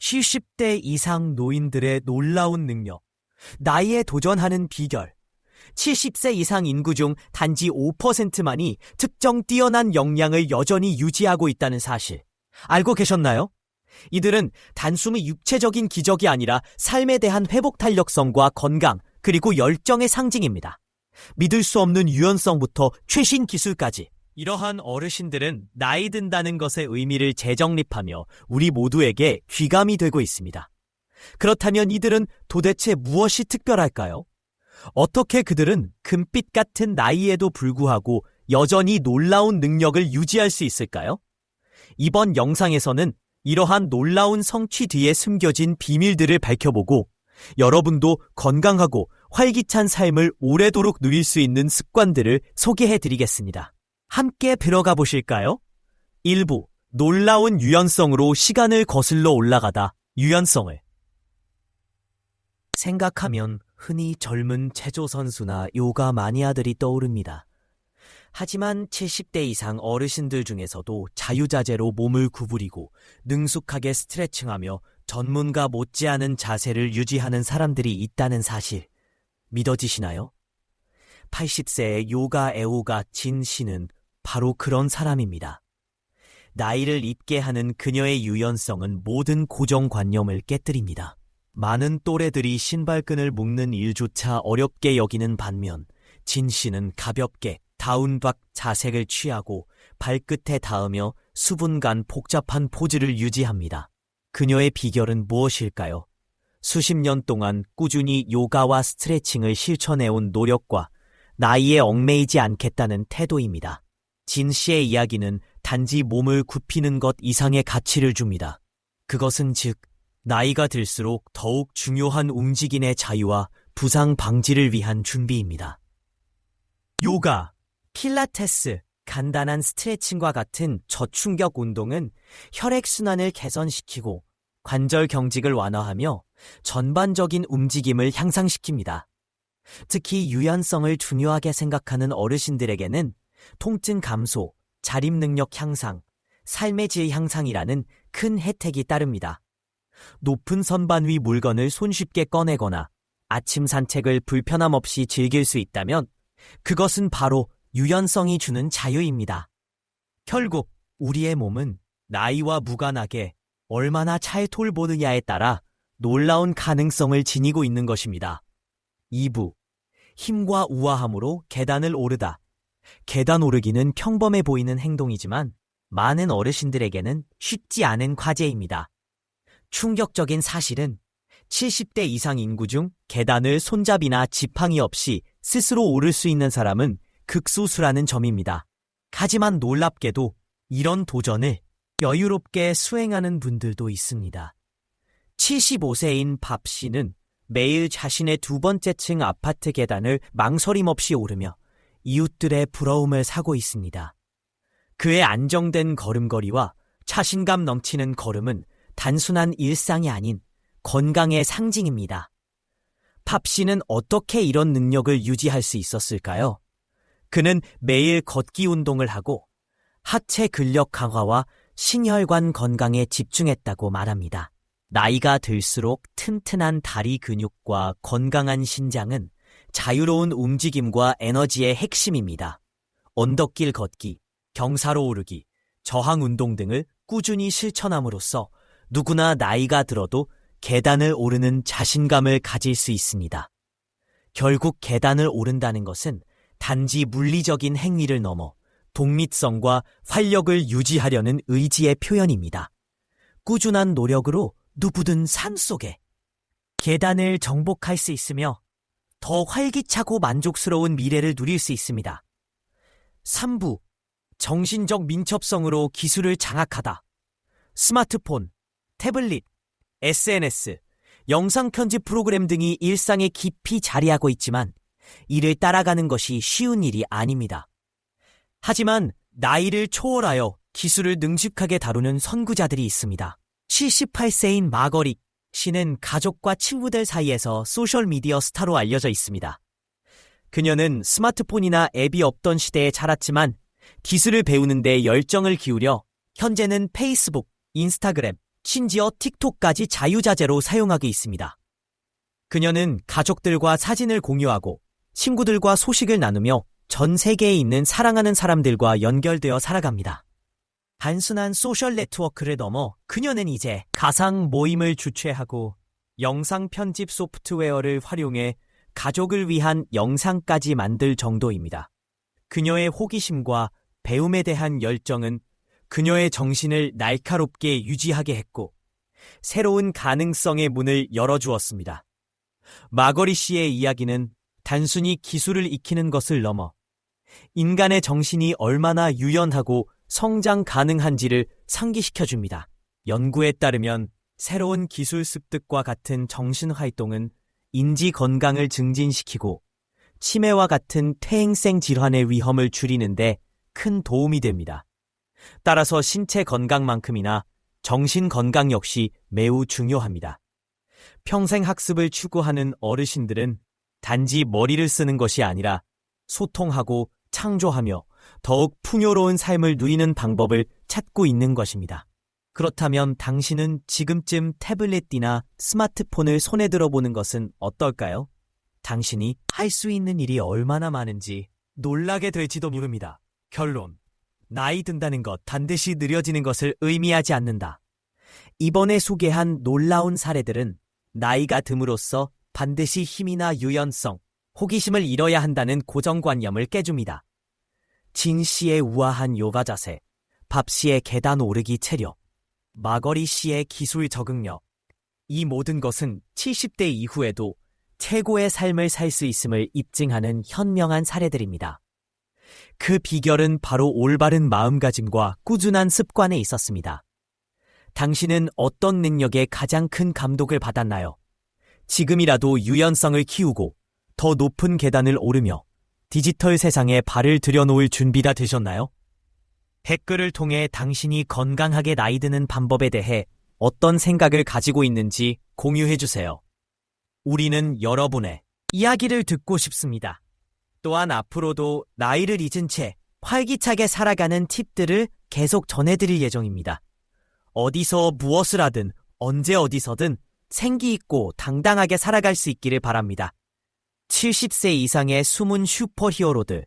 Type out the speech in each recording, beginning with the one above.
70대 이상 노인들의 놀라운 능력, 나이에 도전하는 비결, 70세 이상 인구 중 단지 5%만이 특정 뛰어난 역량을 여전히 유지하고 있다는 사실, 알고 계셨나요? 이들은 단숨이 육체적인 기적이 아니라 삶에 대한 회복 탄력성과 건강, 그리고 열정의 상징입니다. 믿을 수 없는 유연성부터 최신 기술까지. 이러한 어르신들은 나이 든다는 것의 의미를 재정립하며 우리 모두에게 귀감이 되고 있습니다. 그렇다면 이들은 도대체 무엇이 특별할까요? 어떻게 그들은 금빛 같은 나이에도 불구하고 여전히 놀라운 능력을 유지할 수 있을까요? 이번 영상에서는 이러한 놀라운 성취 뒤에 숨겨진 비밀들을 밝혀보고 여러분도 건강하고 활기찬 삶을 오래도록 누릴 수 있는 습관들을 소개해드리겠습니다. 함께 들어가 보실까요? 1부, 놀라운 유연성으로 시간을 거슬러 올라가다. 유연성을 생각하면 흔히 젊은 체조 선수나 요가 마니아들이 떠오릅니다. 하지만 70대 이상 어르신들 중에서도 자유자재로 몸을 구부리고 능숙하게 스트레칭하며 전문가 못지않은 자세를 유지하는 사람들이 있다는 사실, 믿어지시나요? 80세의 요가 애호가 진 씨는 바로 그런 사람입니다. 나이를 잊게 하는 그녀의 유연성은 모든 고정관념을 깨뜨립니다. 많은 또래들이 신발끈을 묶는 일조차 어렵게 여기는 반면 진 씨는 가볍게 다운박 자세를 취하고 발끝에 닿으며 수분간 복잡한 포즈를 유지합니다. 그녀의 비결은 무엇일까요? 수십 년 동안 꾸준히 요가와 스트레칭을 실천해온 노력과 나이에 얽매이지 않겠다는 태도입니다. 진 씨의 이야기는 단지 몸을 굽히는 것 이상의 가치를 줍니다. 그것은 즉, 나이가 들수록 더욱 중요한 움직임의 자유와 부상 방지를 위한 준비입니다. 요가, 필라테스, 간단한 스트레칭과 같은 저충격 운동은 혈액순환을 개선시키고 관절 경직을 완화하며 전반적인 움직임을 향상시킵니다. 특히 유연성을 중요하게 생각하는 어르신들에게는 통증 감소, 자립 능력 향상, 삶의 질 향상이라는 큰 혜택이 따릅니다. 높은 선반 위 물건을 손쉽게 꺼내거나 아침 산책을 불편함 없이 즐길 수 있다면 그것은 바로 유연성이 주는 자유입니다. 결국 우리의 몸은 나이와 무관하게 얼마나 잘 돌보느냐에 따라 놀라운 가능성을 지니고 있는 것입니다. 2부, 힘과 우아함으로 계단을 오르다. 계단 오르기는 평범해 보이는 행동이지만 많은 어르신들에게는 쉽지 않은 과제입니다. 충격적인 사실은 70대 이상 인구 중 계단을 손잡이나 지팡이 없이 스스로 오를 수 있는 사람은 극소수라는 점입니다. 하지만 놀랍게도 이런 도전을 여유롭게 수행하는 분들도 있습니다. 75세인 밥 씨는 매일 자신의 두 번째 층 아파트 계단을 망설임 없이 오르며 이웃들의 부러움을 사고 있습니다. 그의 안정된 걸음걸이와 자신감 넘치는 걸음은 단순한 일상이 아닌 건강의 상징입니다. 밥 씨는 어떻게 이런 능력을 유지할 수 있었을까요? 그는 매일 걷기 운동을 하고 하체 근력 강화와 심혈관 건강에 집중했다고 말합니다. 나이가 들수록 튼튼한 다리 근육과 건강한 신장은 자유로운 움직임과 에너지의 핵심입니다. 언덕길 걷기, 경사로 오르기, 저항 운동 등을 꾸준히 실천함으로써 누구나 나이가 들어도 계단을 오르는 자신감을 가질 수 있습니다. 결국 계단을 오른다는 것은 단지 물리적인 행위를 넘어 독립성과 활력을 유지하려는 의지의 표현입니다. 꾸준한 노력으로 누구든 산속에 계단을 정복할 수 있으며 더 활기차고 만족스러운 미래를 누릴 수 있습니다. 3부, 정신적 민첩성으로 기술을 장악하다. 스마트폰, 태블릿, SNS, 영상 편집 프로그램 등이 일상에 깊이 자리하고 있지만 이를 따라가는 것이 쉬운 일이 아닙니다. 하지만 나이를 초월하여 기술을 능숙하게 다루는 선구자들이 있습니다. 78세인 마거릭 씨는 가족과 친구들 사이에서 소셜미디어 스타로 알려져 있습니다. 그녀는 스마트폰이나 앱이 없던 시대에 자랐지만 기술을 배우는 데 열정을 기울여 현재는 페이스북, 인스타그램, 심지어 틱톡까지 자유자재로 사용하고 있습니다. 그녀는 가족들과 사진을 공유하고 친구들과 소식을 나누며 전 세계에 있는 사랑하는 사람들과 연결되어 살아갑니다. 단순한 소셜 네트워크를 넘어 그녀는 이제 가상 모임을 주최하고 영상 편집 소프트웨어를 활용해 가족을 위한 영상까지 만들 정도입니다. 그녀의 호기심과 배움에 대한 열정은 그녀의 정신을 날카롭게 유지하게 했고 새로운 가능성의 문을 열어주었습니다. 마거리 씨의 이야기는 단순히 기술을 익히는 것을 넘어 인간의 정신이 얼마나 유연하고 성장 가능한지를 상기시켜줍니다. 연구에 따르면 새로운 기술 습득과 같은 정신활동은 인지 건강을 증진시키고 치매와 같은 퇴행성 질환의 위험을 줄이는데 큰 도움이 됩니다. 따라서 신체 건강만큼이나 정신 건강 역시 매우 중요합니다. 평생 학습을 추구하는 어르신들은 단지 머리를 쓰는 것이 아니라 소통하고 창조하며 더욱 풍요로운 삶을 누리는 방법을 찾고 있는 것입니다. 그렇다면 당신은 지금쯤 태블릿이나 스마트폰을 손에 들어보는 것은 어떨까요? 당신이 할 수 있는 일이 얼마나 많은지 놀라게 될지도 모릅니다. 결론. 나이 든다는 것 반드시 느려지는 것을 의미하지 않는다. 이번에 소개한 놀라운 사례들은 나이가 듦으로써 반드시 힘이나 유연성, 호기심을 잃어야 한다는 고정관념을 깨줍니다. 진 씨의 우아한 요가 자세, 밥 씨의 계단 오르기 체력, 마거리 씨의 기술 적응력, 이 모든 것은 70대 이후에도 최고의 삶을 살 수 있음을 입증하는 현명한 사례들입니다. 그 비결은 바로 올바른 마음가짐과 꾸준한 습관에 있었습니다. 당신은 어떤 능력에 가장 큰 감독을 받았나요? 지금이라도 유연성을 키우고 더 높은 계단을 오르며 디지털 세상에 발을 들여놓을 준비가 되셨나요? 댓글을 통해 당신이 건강하게 나이 드는 방법에 대해 어떤 생각을 가지고 있는지 공유해주세요. 우리는 여러분의 이야기를 듣고 싶습니다. 또한 앞으로도 나이를 잊은 채 활기차게 살아가는 팁들을 계속 전해드릴 예정입니다. 어디서 무엇을 하든 언제 어디서든 생기 있고 당당하게 살아갈 수 있기를 바랍니다. 70세 이상의 숨은 슈퍼히어로들,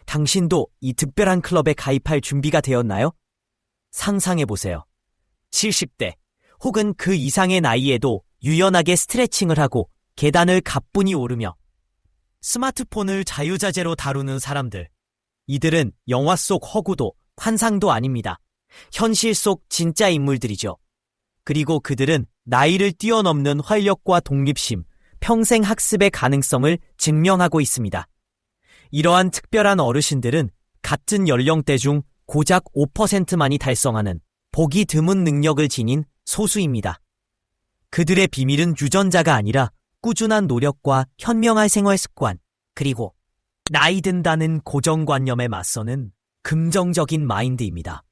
당신도 이 특별한 클럽에 가입할 준비가 되었나요? 상상해보세요. 70대 혹은 그 이상의 나이에도 유연하게 스트레칭을 하고 계단을 가뿐히 오르며 스마트폰을 자유자재로 다루는 사람들. 이들은 영화 속 허구도 환상도 아닙니다. 현실 속 진짜 인물들이죠. 그리고 그들은 나이를 뛰어넘는 활력과 독립심, 평생 학습의 가능성을 증명하고 있습니다. 이러한 특별한 어르신들은 같은 연령대 중 고작 5%만이 달성하는 보기 드문 능력을 지닌 소수입니다. 그들의 비밀은 유전자가 아니라 꾸준한 노력과 현명한 생활 습관, 그리고 나이 든다는 고정관념에 맞서는 긍정적인 마인드입니다.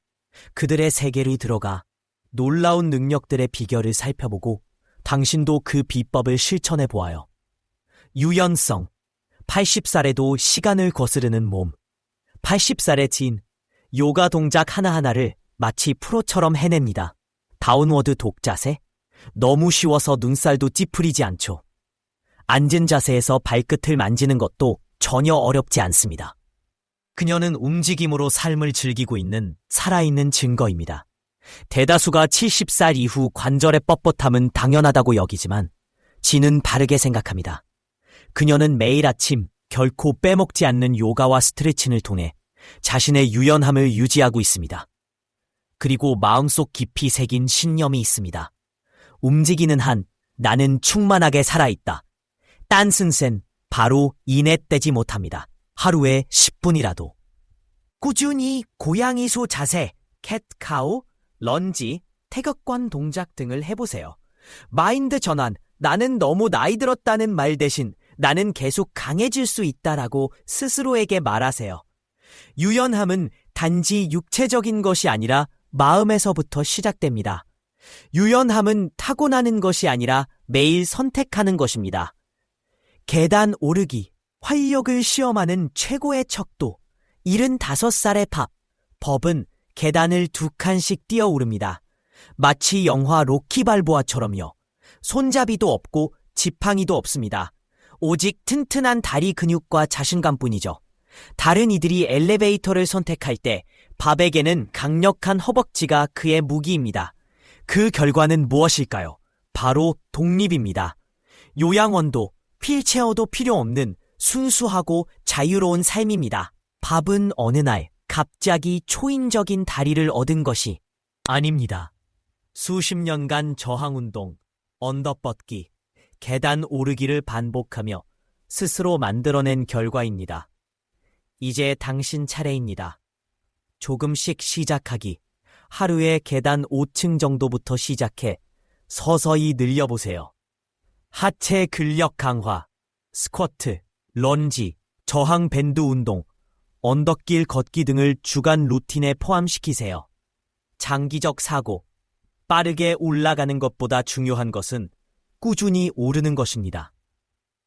그들의 세계를 들어가 놀라운 능력들의 비결을 살펴보고 당신도 그 비법을 실천해 보아요. 유연성, 80살에도 시간을 거스르는 몸, 80살의 진, 요가 동작 하나하나를 마치 프로처럼 해냅니다. 다운워드 독자세, 너무 쉬워서 눈살도 찌푸리지 않죠. 앉은 자세에서 발끝을 만지는 것도 전혀 어렵지 않습니다. 그녀는 움직임으로 삶을 즐기고 있는 살아있는 증거입니다. 대다수가 70살 이후 관절의 뻣뻣함은 당연하다고 여기지만 진은 바르게 생각합니다. 그녀는 매일 아침 결코 빼먹지 않는 요가와 스트레칭을 통해 자신의 유연함을 유지하고 있습니다. 그리고 마음속 깊이 새긴 신념이 있습니다. 움직이는 한 나는 충만하게 살아있다. 딴슨센 바로 인내되지 못합니다. 하루에 10분이라도. 꾸준히 고양이 소 자세, 캣카우, 런지, 태극권 동작 등을 해보세요. 마인드 전환, 나는 너무 나이 들었다는 말 대신 나는 계속 강해질 수 있다라고 스스로에게 말하세요. 유연함은 단지 육체적인 것이 아니라 마음에서부터 시작됩니다. 유연함은 타고나는 것이 아니라 매일 선택하는 것입니다. 계단 오르기, 활력을 시험하는 최고의 척도, 75살의 밥, 법은 계단을 2칸씩 뛰어오릅니다. 마치 영화 로키 발보아처럼요. 손잡이도 없고 지팡이도 없습니다. 오직 튼튼한 다리 근육과 자신감뿐이죠. 다른 이들이 엘리베이터를 선택할 때 밥에게는 강력한 허벅지가 그의 무기입니다. 그 결과는 무엇일까요? 바로 독립입니다. 요양원도 휠체어도 필요 없는 순수하고 자유로운 삶입니다. 밥은 어느 날 갑자기 초인적인 다리를 얻은 것이 아닙니다. 수십 년간 저항운동, 언더뻗기, 계단 오르기를 반복하며 스스로 만들어낸 결과입니다. 이제 당신 차례입니다. 조금씩 시작하기, 하루에 계단 5층 정도부터 시작해 서서히 늘려보세요. 하체 근력 강화, 스쿼트, 런지, 저항 밴드 운동, 언덕길 걷기 등을 주간 루틴에 포함시키세요. 장기적 사고, 빠르게 올라가는 것보다 중요한 것은 꾸준히 오르는 것입니다.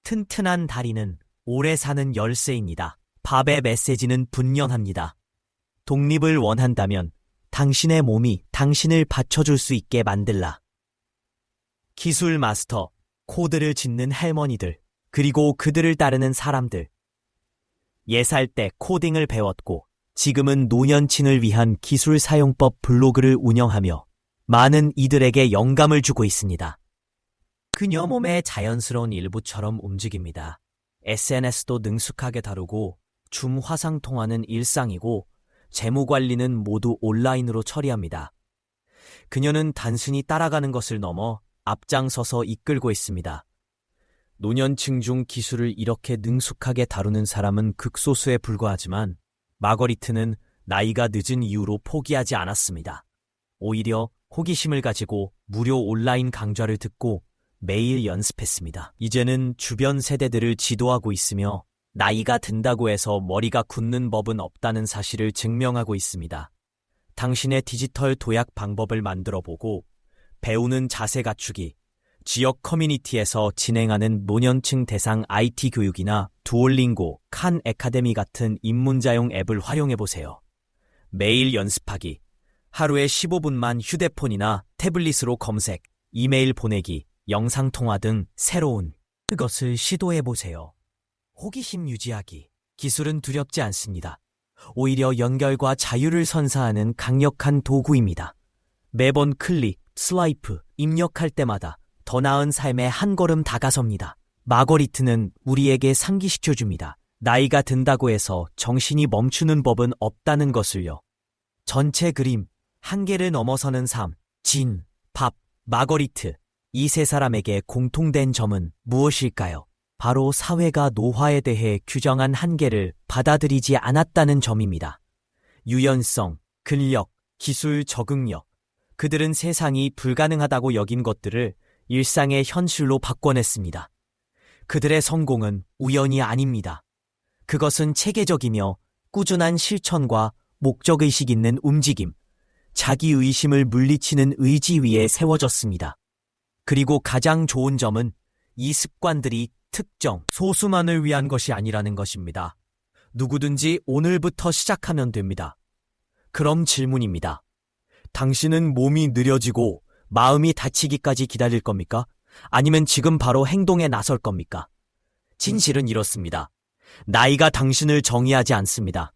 튼튼한 다리는 오래 사는 열쇠입니다. 밥의 메시지는 분명합니다. 독립을 원한다면 당신의 몸이 당신을 받쳐줄 수 있게 만들라. 기술 마스터, 코드를 짓는 할머니들, 그리고 그들을 따르는 사람들. 4살 때 코딩을 배웠고 지금은 노년층을 위한 기술 사용법 블로그를 운영하며 많은 이들에게 영감을 주고 있습니다. 그녀 몸의 자연스러운 일부처럼 움직입니다. SNS도 능숙하게 다루고 줌 화상통화는 일상이고 재무관리는 모두 온라인으로 처리합니다. 그녀는 단순히 따라가는 것을 넘어 앞장서서 이끌고 있습니다. 노년층 중 기술을 이렇게 능숙하게 다루는 사람은 극소수에 불과하지만 마거리트는 나이가 늦은 이유로 포기하지 않았습니다. 오히려 호기심을 가지고 무료 온라인 강좌를 듣고 매일 연습했습니다. 이제는 주변 세대들을 지도하고 있으며 나이가 든다고 해서 머리가 굳는 법은 없다는 사실을 증명하고 있습니다. 당신의 디지털 도약 방법을 만들어보고 배우는 자세 갖추기, 지역 커뮤니티에서 진행하는 노년층 대상 IT 교육이나 두올링고, 칸 에카데미 같은 입문자용 앱을 활용해보세요. 매일 연습하기, 하루에 15분만 휴대폰이나 태블릿으로 검색, 이메일 보내기, 영상통화 등 새로운 그것을 시도해보세요. 호기심 유지하기, 기술은 두렵지 않습니다. 오히려 연결과 자유를 선사하는 강력한 도구입니다. 매번 클릭, 슬와이프, 입력할 때마다 더 나은 삶에 한 걸음 다가섭니다. 마거리트는 우리에게 상기시켜줍니다. 나이가 든다고 해서 정신이 멈추는 법은 없다는 것을요. 전체 그림, 한계를 넘어서는 삶, 진, 밥, 마거리트. 이 세 사람에게 공통된 점은 무엇일까요? 바로 사회가 노화에 대해 규정한 한계를 받아들이지 않았다는 점입니다. 유연성, 근력, 기술 적응력. 그들은 세상이 불가능하다고 여긴 것들을 일상의 현실로 바꿔냈습니다. 그들의 성공은 우연이 아닙니다. 그것은 체계적이며 꾸준한 실천과 목적의식 있는 움직임, 자기의심을 물리치는 의지 위에 세워졌습니다. 그리고 가장 좋은 점은 이 습관들이 특정 소수만을 위한 것이 아니라는 것입니다. 누구든지 오늘부터 시작하면 됩니다. 그럼 질문입니다. 당신은 몸이 느려지고 마음이 다치기까지 기다릴 겁니까? 아니면 지금 바로 행동에 나설 겁니까? 진실은 이렇습니다. 나이가 당신을 정의하지 않습니다.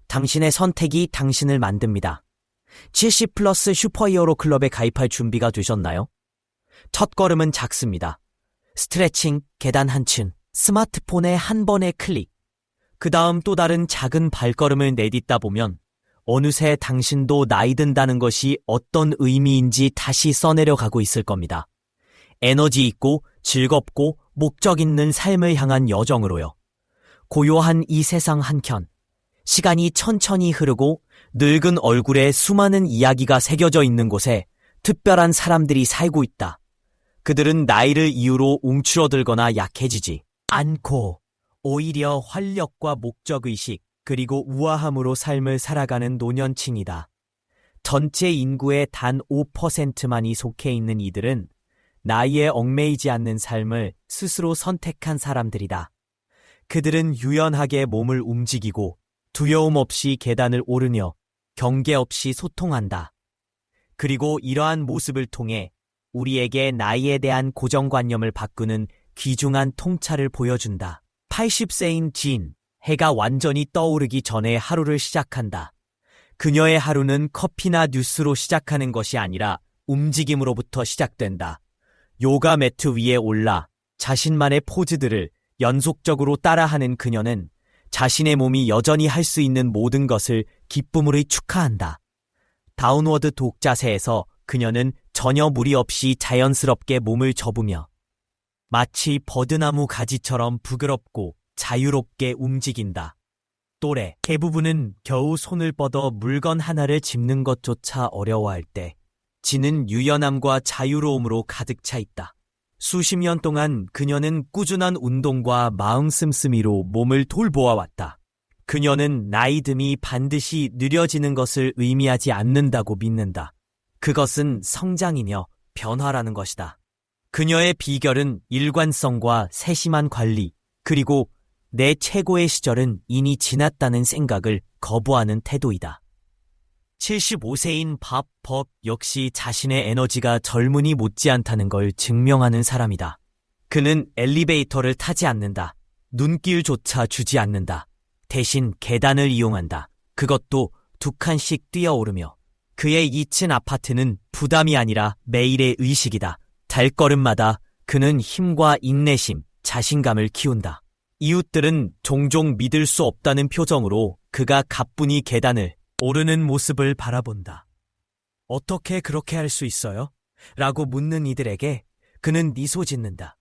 당신의 선택이 당신을 만듭니다. 70 플러스 슈퍼히어로 클럽에 가입할 준비가 되셨나요? 첫 걸음은 작습니다. 스트레칭, 계단 한 층, 스마트폰의 한 번의 클릭. 그 다음 또 다른 작은 발걸음을 내딛다 보면 어느새 당신도 나이 든다는 것이 어떤 의미인지 다시 써내려 가고 있을 겁니다. 에너지 있고 즐겁고 목적 있는 삶을 향한 여정으로요. 고요한 이 세상 한켠, 시간이 천천히 흐르고 늙은 얼굴에 수많은 이야기가 새겨져 있는 곳에 특별한 사람들이 살고 있다. 그들은 나이를 이유로 움츠러들거나 약해지지 않고 오히려 활력과 목적의식 그리고 우아함으로 삶을 살아가는 노년층이다. 전체 인구의 단 5%만이 속해 있는 이들은 나이에 얽매이지 않는 삶을 스스로 선택한 사람들이다. 그들은 유연하게 몸을 움직이고 두려움 없이 계단을 오르며 경계 없이 소통한다. 그리고 이러한 모습을 통해 우리에게 나이에 대한 고정관념을 바꾸는 귀중한 통찰을 보여준다. 80세인 진, 해가 완전히 떠오르기 전에 하루를 시작한다. 그녀의 하루는 커피나 뉴스로 시작하는 것이 아니라 움직임으로부터 시작된다. 요가 매트 위에 올라 자신만의 포즈들을 연속적으로 따라하는 그녀는 자신의 몸이 여전히 할 수 있는 모든 것을 기쁨으로 축하한다. 다운워드 독 자세에서 그녀는 전혀 무리 없이 자연스럽게 몸을 접으며 마치 버드나무 가지처럼 부드럽고 자유롭게 움직인다. 또래 대부분은 겨우 손을 뻗어 물건 하나를 짚는 것조차 어려워할 때 지는 유연함과 자유로움으로 가득 차 있다. 수십 년 동안 그녀는 꾸준한 운동과 마음 씀씀이로 몸을 돌보아왔다. 그녀는 나이 듦이 반드시 느려지는 것을 의미하지 않는다고 믿는다. 그것은 성장이며 변화라는 것이다. 그녀의 비결은 일관성과 세심한 관리, 그리고 내 최고의 시절은 이미 지났다는 생각을 거부하는 태도이다. 75세인 밥 역시 자신의 에너지가 젊은이 못지않다는 걸 증명하는 사람이다. 그는 엘리베이터를 타지 않는다. 눈길조차 주지 않는다. 대신 계단을 이용한다. 그것도 2칸씩 뛰어오르며 그의 2층 아파트는 부담이 아니라 매일의 의식이다. 발걸음마다 그는 힘과 인내심, 자신감을 키운다. 이웃들은 종종 믿을 수 없다는 표정으로 그가 가뿐히 계단을 오르는 모습을 바라본다. 어떻게 그렇게 할 수 있어요? 라고 묻는 이들에게 그는 미소 짓는다.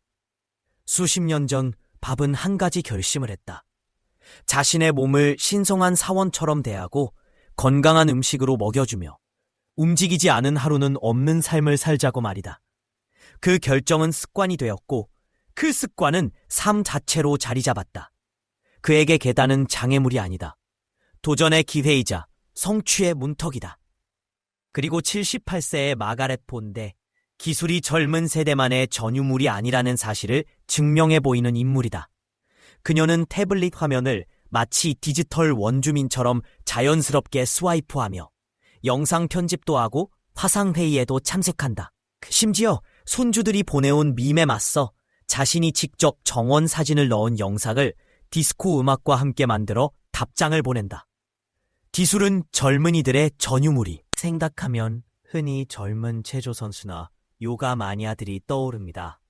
수십 년 전 밥은 한 가지 결심을 했다. 자신의 몸을 신성한 사원처럼 대하고 건강한 음식으로 먹여주며 움직이지 않은 하루는 없는 삶을 살자고 말이다. 그 결정은 습관이 되었고 그 습관은 삶 자체로 자리 잡았다. 그에게 계단은 장애물이 아니다. 도전의 기회이자 성취의 문턱이다. 그리고 78세의 마가렛 폰데, 기술이 젊은 세대만의 전유물이 아니라는 사실을 증명해 보이는 인물이다. 그녀는 태블릿 화면을 마치 디지털 원주민처럼 자연스럽게 스와이프하며 영상 편집도 하고 화상회의에도 참석한다. 심지어 손주들이 보내온 밈에 맞서 자신이 직접 정원 사진을 넣은 영상을 디스코 음악과 함께 만들어 답장을 보낸다. 기술은 젊은이들의 전유물이 생각하면 흔히 젊은 체조 선수나 요가 마니아들이 떠오릅니다.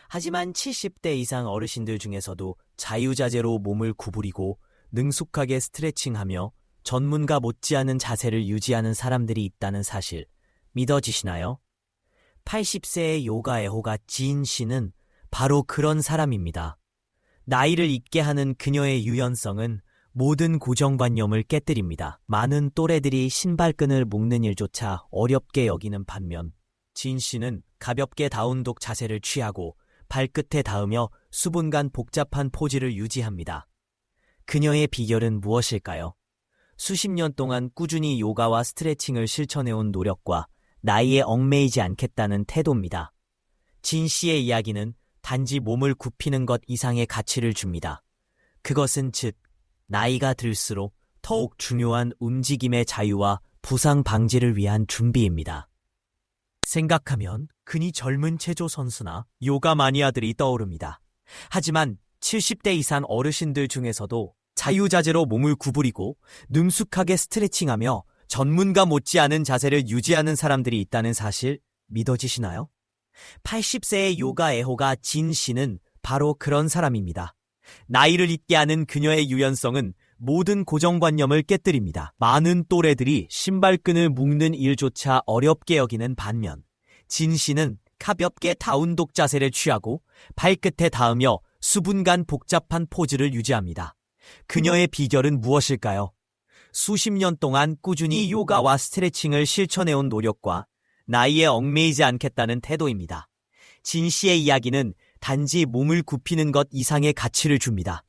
하지만 70대 이상 어르신들 중에서도 자유자재로 몸을 구부리고 능숙하게 스트레칭하며 전문가 못지않은 자세를 유지하는 사람들이 있다는 사실 믿어지시나요? 80세의 요가 애호가 진 씨는 바로 그런 사람입니다. 나이를 잊게 하는 그녀의 유연성은 모든 고정관념을 깨뜨립니다. 많은 또래들이 신발끈을 묶는 일조차 어렵게 여기는 반면 진 씨는 가볍게 다운독 자세를 취하고 발끝에 닿으며 수분간 복잡한 포즈를 유지합니다. 그녀의 비결은 무엇일까요? 수십 년 동안 꾸준히 요가와 스트레칭을 실천해온 노력과 나이에 얽매이지 않겠다는 태도입니다. 진 씨의 이야기는 단지 몸을 굽히는 것 이상의 가치를 줍니다. 그것은 즉 나이가 들수록 더욱 중요한 움직임의 자유와 부상 방지를 위한 준비입니다. 생각하면 흔히 젊은 체조 선수나 요가 마니아들이 떠오릅니다. 하지만 70대 이상 어르신들 중에서도 자유자재로 몸을 구부리고 능숙하게 스트레칭하며 전문가 못지않은 자세를 유지하는 사람들이 있다는 사실 믿어지시나요? 80세의 요가 애호가 진 씨는 바로 그런 사람입니다. 나이를 잊게 하는 그녀의 유연성은 모든 고정관념을 깨뜨립니다. 많은 또래들이 신발끈을 묶는 일조차 어렵게 여기는 반면 진 씨는 가볍게 다운독 자세를 취하고 발끝에 닿으며 수분간 복잡한 포즈를 유지합니다. 그녀의 비결은 무엇일까요? 수십 년 동안 꾸준히 요가와 스트레칭을 실천해온 노력과 나이에 얽매이지 않겠다는 태도입니다. 진 씨의 이야기는 단지 몸을 굽히는 것 이상의 가치를 줍니다.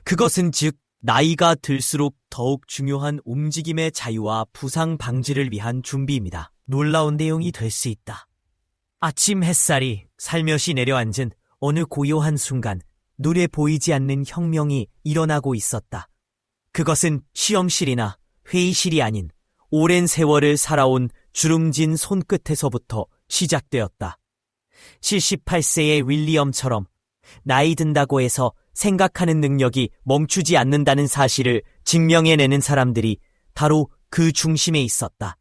그것은 즉 나이가 들수록 더욱 중요한 움직임의 자유와 부상 방지를 위한 준비입니다. 놀라운 내용이 될 수 있다. 아침 햇살이 살며시 내려앉은 어느 고요한 순간 눈에 보이지 않는 혁명이 일어나고 있었다. 그것은 시험실이나 회의실이 아닌 오랜 세월을 살아온 주름진 손끝에서부터 시작되었다. 78세의 윌리엄처럼 나이 든다고 해서 생각하는 능력이 멈추지 않는다는 사실을 증명해내는 사람들이 바로 그 중심에 있었다.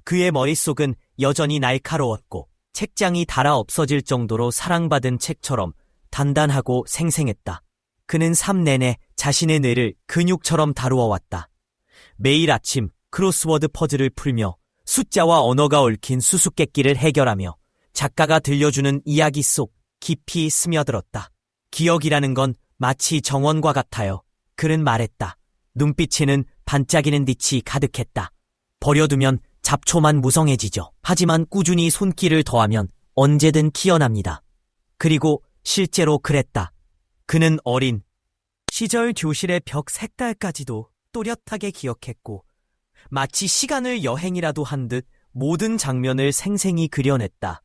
그의 머릿속은 여전히 날카로웠고 책장이 닳아 없어질 정도로 사랑받은 책처럼 단단하고 생생했다. 그는 삶 내내 자신의 뇌를 근육처럼 다루어 왔다. 매일 아침 크로스워드 퍼즐을 풀며 숫자와 언어가 얽힌 수수께끼를 해결하며 작가가 들려주는 이야기 속 깊이 스며들었다. 기억이라는 건 마치 정원과 같아요. 그는 말했다. 눈빛에는 반짝이는 빛이 가득했다. 버려두면 잡초만 무성해지죠. 하지만 꾸준히 손길을 더하면 언제든 키어납니다. 그리고 실제로 그랬다. 그는 어린 시절 교실의 벽 색깔까지도 또렷하게 기억했고 마치 시간을 여행이라도 한 듯 모든 장면을 생생히 그려냈다.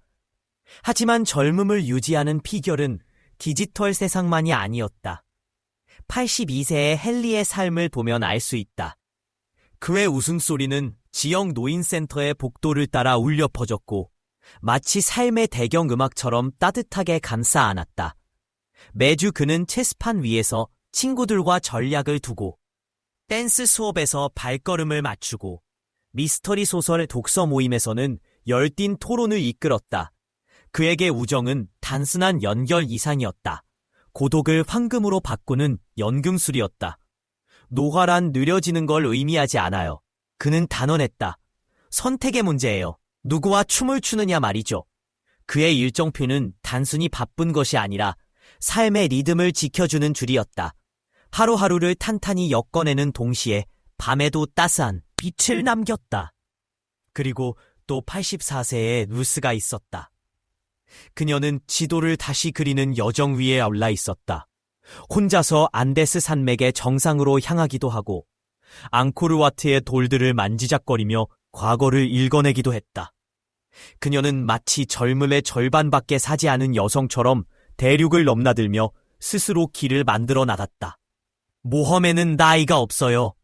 하지만 젊음을 유지하는 비결은 디지털 세상만이 아니었다. 82세의 헨리의 삶을 보면 알 수 있다. 그의 웃음소리는 지역 노인센터의 복도를 따라 울려 퍼졌고 마치 삶의 배경음악처럼 따뜻하게 감싸 안았다. 매주 그는 체스판 위에서 친구들과 전략을 두고 댄스 수업에서 발걸음을 맞추고 미스터리 소설 독서 모임에서는 열띤 토론을 이끌었다. 그에게 우정은 단순한 연결 이상이었다. 고독을 황금으로 바꾸는 연금술이었다. 노화란 느려지는 걸 의미하지 않아요. 그는 단언했다. 선택의 문제예요. 누구와 춤을 추느냐 말이죠. 그의 일정표는 단순히 바쁜 것이 아니라 삶의 리듬을 지켜주는 줄이었다. 하루하루를 탄탄히 엮어내는 동시에 밤에도 따스한 빛을 남겼다. 그리고 또 84세의 루스가 있었다. 그녀는 지도를 다시 그리는 여정 위에 올라 있었다. 혼자서 안데스 산맥의 정상으로 향하기도 하고 앙코르와트의 돌들을 만지작거리며 과거를 읽어내기도 했다. 그녀는 마치 젊음의 절반밖에 사지 않은 여성처럼 대륙을 넘나들며 스스로 길을 만들어 나갔다. 모험에는 나이가 없어요.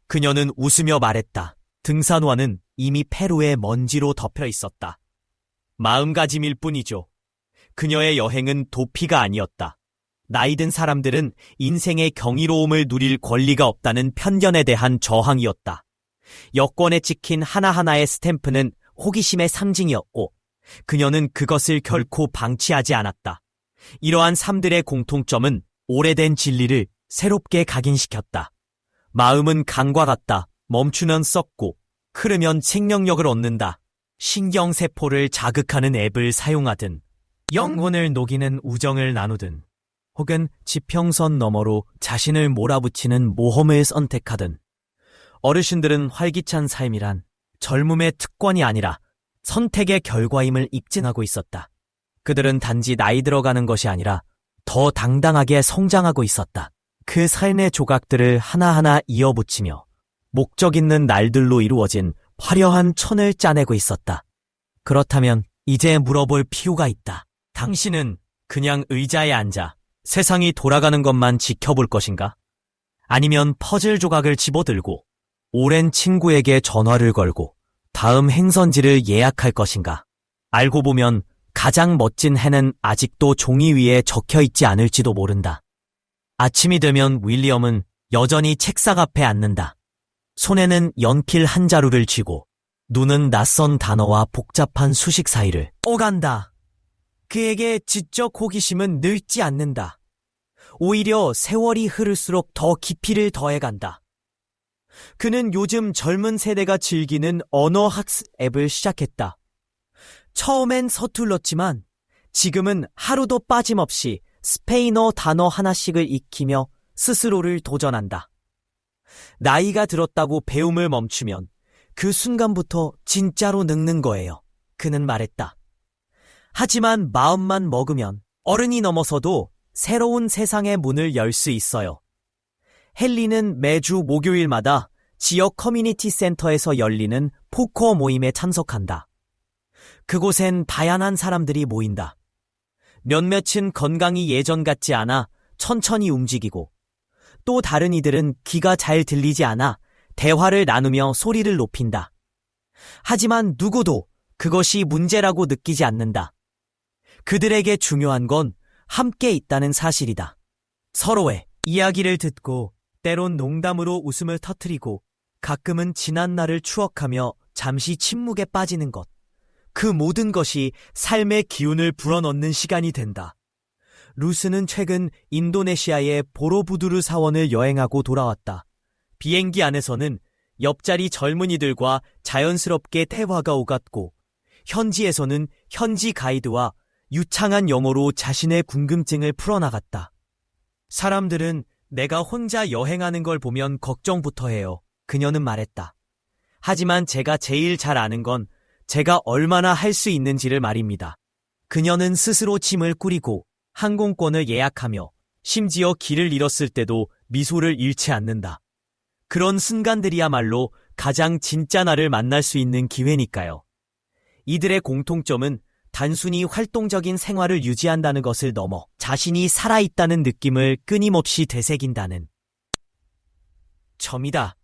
그녀는 웃으며 말했다. 등산화는 이미 페루의 먼지로 덮여 있었다. 마음가짐일 뿐이죠. 그녀의 여행은 도피가 아니었다. 나이든 사람들은 인생의 경이로움을 누릴 권리가 없다는 편견에 대한 저항이었다. 여권에 찍힌 하나하나의 스탬프는 호기심의 상징이었고 그녀는 그것을 결코 방치하지 않았다. 이러한 삶들의 공통점은 오래된 진리를 새롭게 각인시켰다. 마음은 강과 같다. 멈추면 썩고 흐르면 생명력을 얻는다. 신경세포를 자극하는 앱을 사용하든 영혼을 녹이는 우정을 나누든 혹은 지평선 너머로 자신을 몰아붙이는 모험을 선택하든 어르신들은 활기찬 삶이란 젊음의 특권이 아니라 선택의 결과임을 입증하고 있었다. 그들은 단지 나이 들어가는 것이 아니라 더 당당하게 성장하고 있었다. 그 삶의 조각들을 하나하나 이어붙이며 목적 있는 날들로 이루어진 화려한 천을 짜내고 있었다. 그렇다면 이제 물어볼 필요가 있다. 당신은 그냥 의자에 앉아 세상이 돌아가는 것만 지켜볼 것인가? 아니면 퍼즐 조각을 집어들고 오랜 친구에게 전화를 걸고 다음 행선지를 예약할 것인가? 알고 보면 가장 멋진 해는 아직도 종이 위에 적혀있지 않을지도 모른다. 아침이 되면 윌리엄은 여전히 책상 앞에 앉는다. 손에는 연필 한 자루를 쥐고 눈은 낯선 단어와 복잡한 수식 사이를 오간다. 그에게 지적 호기심은 늙지 않는다. 오히려 세월이 흐를수록 더 깊이를 더해간다. 그는 요즘 젊은 세대가 즐기는 언어 학습 앱을 시작했다. 처음엔 서툴렀지만 지금은 하루도 빠짐없이 스페인어 단어 하나씩을 익히며 스스로를 도전한다. 나이가 들었다고 배움을 멈추면 그 순간부터 진짜로 늙는 거예요. 그는 말했다. 하지만 마음만 먹으면 어른이 넘어서도 새로운 세상의 문을 열 수 있어요. 헨리는 매주 목요일마다 지역 커뮤니티 센터에서 열리는 포커 모임에 참석한다. 그곳엔 다양한 사람들이 모인다. 몇몇은 건강이 예전 같지 않아 천천히 움직이고 또 다른 이들은 귀가 잘 들리지 않아 대화를 나누며 소리를 높인다. 하지만 누구도 그것이 문제라고 느끼지 않는다. 그들에게 중요한 건 함께 있다는 사실이다. 서로의 이야기를 듣고 때론 농담으로 웃음을 터뜨리고 가끔은 지난 날을 추억하며 잠시 침묵에 빠지는 것. 그 모든 것이 삶의 기운을 불어넣는 시간이 된다. 루스는 최근 인도네시아의 보로부두르 사원을 여행하고 돌아왔다. 비행기 안에서는 옆자리 젊은이들과 자연스럽게 대화가 오갔고 현지에서는 현지 가이드와 유창한 영어로 자신의 궁금증을 풀어나갔다. 사람들은 내가 혼자 여행하는 걸 보면 걱정부터 해요. 그녀는 말했다. 하지만 제가 제일 잘 아는 건 제가 얼마나 할 수 있는지를 말입니다. 그녀는 스스로 짐을 꾸리고 항공권을 예약하며 심지어 길을 잃었을 때도 미소를 잃지 않는다. 그런 순간들이야말로 가장 진짜 나를 만날 수 있는 기회니까요. 이들의 공통점은 단순히 활동적인 생활을 유지한다는 것을 넘어 자신이 살아있다는 느낌을 끊임없이 되새긴다는 점이다.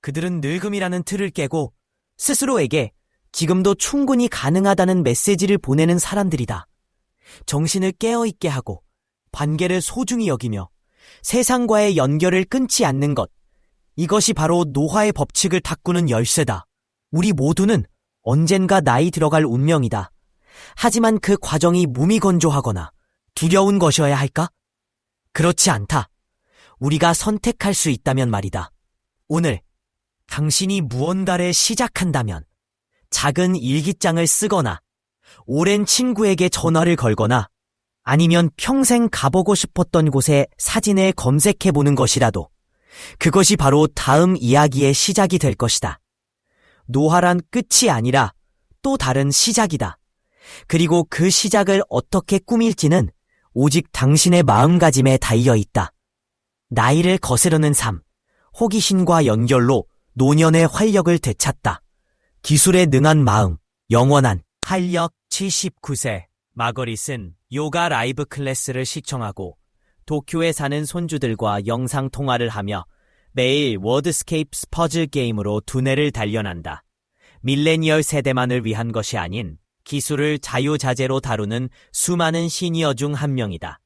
그들은 늙음이라는 틀을 깨고 스스로에게 지금도 충분히 가능하다는 메시지를 보내는 사람들이다. 정신을 깨어있게 하고 관계를 소중히 여기며 세상과의 연결을 끊지 않는 것. 이것이 바로 노화의 법칙을 닦고는 열쇠다. 우리 모두는 언젠가 나이 들어갈 운명이다. 하지만 그 과정이 무미건조하거나 두려운 것이어야 할까? 그렇지 않다. 우리가 선택할 수 있다면 말이다. 오늘 당신이 무언가를 시작한다면 작은 일기장을 쓰거나 오랜 친구에게 전화를 걸거나 아니면 평생 가보고 싶었던 곳에 사진을 검색해보는 것이라도 그것이 바로 다음 이야기의 시작이 될 것이다. 노화란 끝이 아니라 또 다른 시작이다. 그리고 그 시작을 어떻게 꾸밀지는 오직 당신의 마음가짐에 달려 있다. 나이를 거스르는 삶, 호기심과 연결로 노년의 활력을 되찾다. 기술에 능한 마음, 영원한 활력. 79세 마거릿은 요가 라이브 클래스를 시청하고 도쿄에 사는 손주들과 영상통화를 하며 매일 워드스케이프스 퍼즐 게임으로 두뇌를 단련한다. 밀레니얼 세대만을 위한 것이 아닌 기술을 자유자재로 다루는 수많은 시니어 중 한 명이다.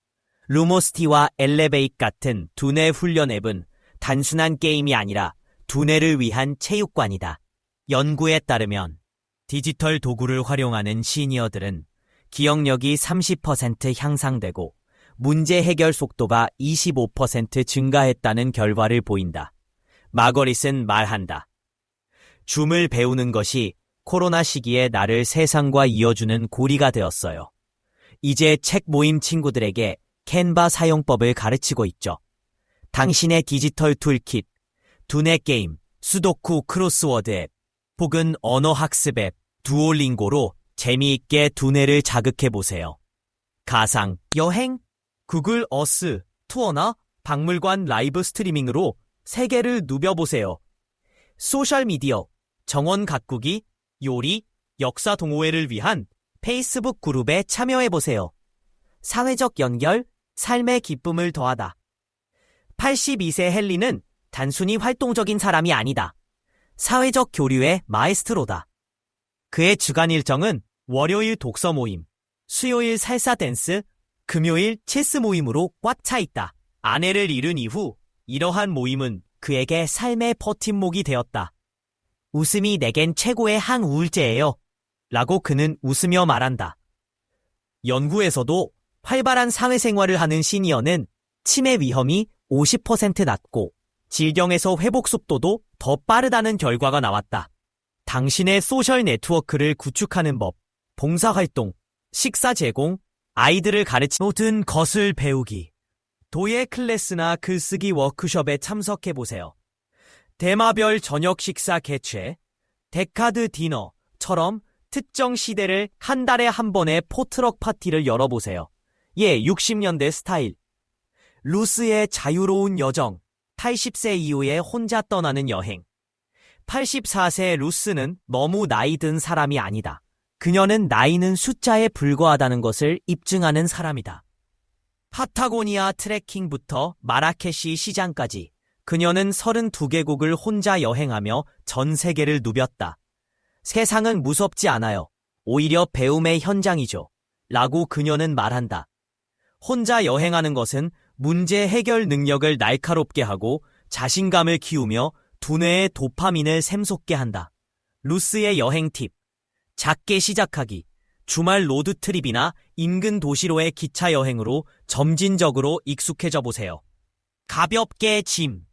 루모스티와 엘레베이트 같은 두뇌 훈련 앱은 단순한 게임이 아니라 두뇌를 위한 체육관이다. 연구에 따르면 디지털 도구를 활용하는 시니어들은 기억력이 30% 향상되고 문제 해결 속도가 25% 증가했다는 결과를 보인다. 마거릿은 말한다. 줌을 배우는 것이 코로나 시기에 나를 세상과 이어주는 고리가 되었어요. 이제 책 모임 친구들에게 캔바 사용법을 가르치고 있죠. 당신의 디지털 툴킷, 두뇌 게임, 수도쿠 크로스워드 앱, 혹은 언어 학습 앱, 두올링고로 재미있게 두뇌를 자극해보세요. 가상, 여행, 구글 어스, 투어나 박물관 라이브 스트리밍으로 세계를 누벼보세요. 소셜미디어, 정원 가꾸기, 요리, 역사 동호회를 위한 페이스북 그룹에 참여해보세요. 사회적 연결, 삶의 기쁨을 더하다. 82세 헨리는 단순히 활동적인 사람이 아니다. 사회적 교류의 마에스트로다. 그의 주간 일정은 월요일 독서 모임, 수요일 살사 댄스, 금요일 체스 모임으로 꽉 차 있다. 아내를 잃은 이후 이러한 모임은 그에게 삶의 버팀목이 되었다. 웃음이 내겐 최고의 항우울제예요. 라고 그는 웃으며 말한다. 연구에서도 활발한 사회생활을 하는 시니어는 치매 위험이 50% 낮고 질병에서 회복 속도도 더 빠르다는 결과가 나왔다. 당신의 소셜 네트워크를 구축하는 법, 봉사활동, 식사 제공, 아이들을 가르치는 모든 것을 배우기. 도예 클래스나 글쓰기 워크숍에 참석해보세요. 테마별 저녁 식사 개최, 데카드 디너처럼 특정 시대를 한 달에 한 번의 포트럭 파티를 열어보세요. 60년대 스타일. 루스의 자유로운 여정, 80세 이후에 혼자 떠나는 여행. 84세 루스는 너무 나이 든 사람이 아니다. 그녀는 나이는 숫자에 불과하다는 것을 입증하는 사람이다. 파타고니아 트레킹부터 마라케시 시장까지 그녀는 32개국을 혼자 여행하며 전 세계를 누볐다. 세상은 무섭지 않아요. 오히려 배움의 현장이죠. 라고 그녀는 말한다. 혼자 여행하는 것은 문제 해결 능력을 날카롭게 하고 자신감을 키우며 두뇌의 도파민을 샘솟게 한다. 루스의 여행 팁. 작게 시작하기. 주말 로드트립이나 인근 도시로의 기차 여행으로 점진적으로 익숙해져 보세요. 가볍게 짐.